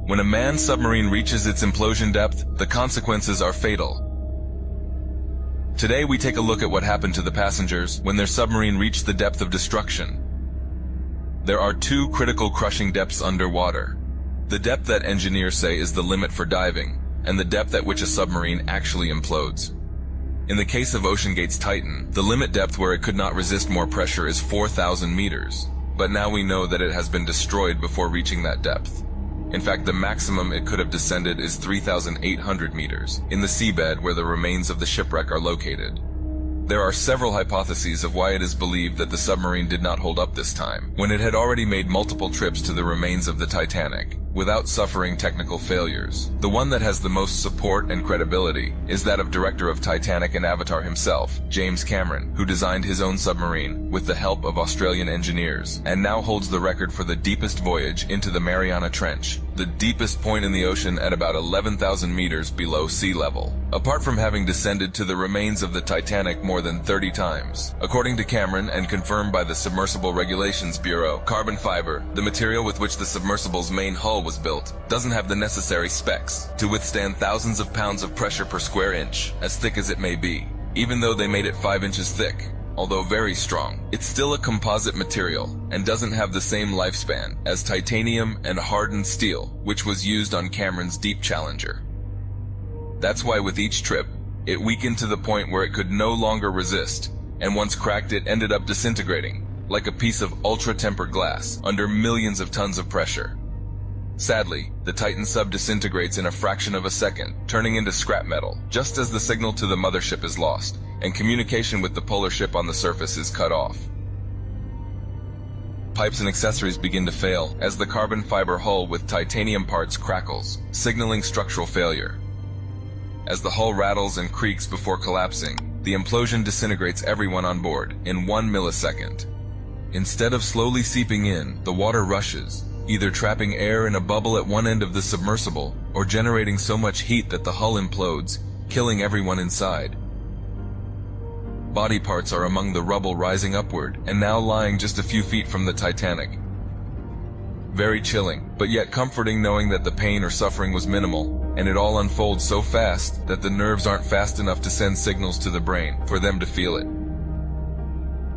When a manned submarine reaches its implosion depth, the consequences are fatal. Today we take a look at what happened to the passengers when their submarine reached the depth of destruction. There are two critical crushing depths underwater. The depth that engineers say is the limit for diving, and the depth at which a submarine actually implodes. In the case of OceanGate's Titan, the limit depth where it could not resist more pressure is 4,000 meters, but now we know that it has been destroyed before reaching that depth. In fact, the maximum it could have descended is 3,800 meters, in the seabed where the remains of the shipwreck are located. There are several hypotheses of why it is believed that the submarine did not hold up this time, when it had already made multiple trips to the remains of the Titanic, without suffering technical failures. The one that has the most support and credibility is that of director of Titanic and Avatar himself, James Cameron, who designed his own submarine with the help of Australian engineers, and now holds the record for the deepest voyage into the Mariana Trench, the deepest point in the ocean at about 11,000 meters below sea level. Apart from having descended to the remains of the Titanic more than 30 times. According to Cameron and confirmed by the Submersible Regulations Bureau, carbon fiber, the material with which the submersible's main hull was built, doesn't have the necessary specs to withstand thousands of pounds of pressure per square inch, as thick as it may be. Even though they made it 5 inches thick, although very strong, it's still a composite material and doesn't have the same lifespan as titanium and hardened steel, which was used on Cameron's Deep Challenger. That's why with each trip, it weakened to the point where it could no longer resist, and once cracked it ended up disintegrating, like a piece of ultra-tempered glass, under millions of tons of pressure. Sadly, the Titan sub disintegrates in a fraction of a second, turning into scrap metal, just as the signal to the mothership is lost, and communication with the polar ship on the surface is cut off. Pipes and accessories begin to fail as the carbon fiber hull with titanium parts crackles, signaling structural failure. As the hull rattles and creaks before collapsing, the implosion disintegrates everyone on board in 1 millisecond. Instead of slowly seeping in, the water rushes, either trapping air in a bubble at one end of the submersible or generating so much heat that the hull implodes, killing everyone inside. Body parts are among the rubble rising upward and now lying just a few feet from the Titanic. Very chilling, but yet comforting knowing that the pain or suffering was minimal, and it all unfolds so fast that the nerves aren't fast enough to send signals to the brain for them to feel it.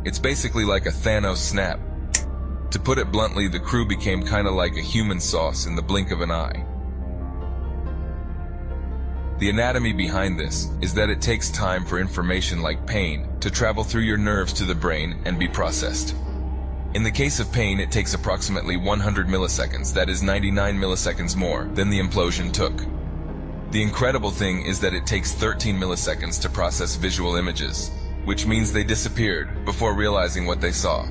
It's basically like a Thanos snap. To put it bluntly, the crew became kinda like a human sauce in the blink of an eye. The anatomy behind this is that it takes time for information like pain to travel through your nerves to the brain and be processed. In the case of pain, it takes approximately 100 milliseconds, that is 99 milliseconds more than the implosion took. The incredible thing is that it takes 13 milliseconds to process visual images, which means they disappeared before realizing what they saw.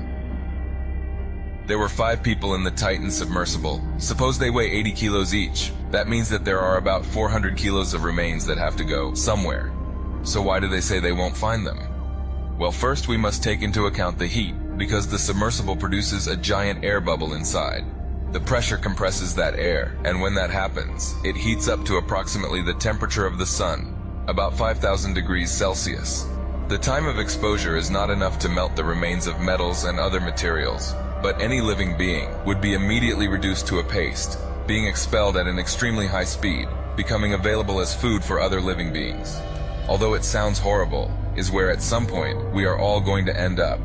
There were 5 people in the Titan submersible. Suppose they weigh 80 kilos each. That means that there are about 400 kilos of remains that have to go somewhere. So why do they say they won't find them? Well, first we must take into account the heat, because the submersible produces a giant air bubble inside. The pressure compresses that air, and when that happens, it heats up to approximately the temperature of the sun, about 5,000 degrees Celsius. The time of exposure is not enough to melt the remains of metals and other materials, but any living being would be immediately reduced to a paste, being expelled at an extremely high speed, becoming available as food for other living beings. Although it sounds horrible, is where at some point we are all going to end up.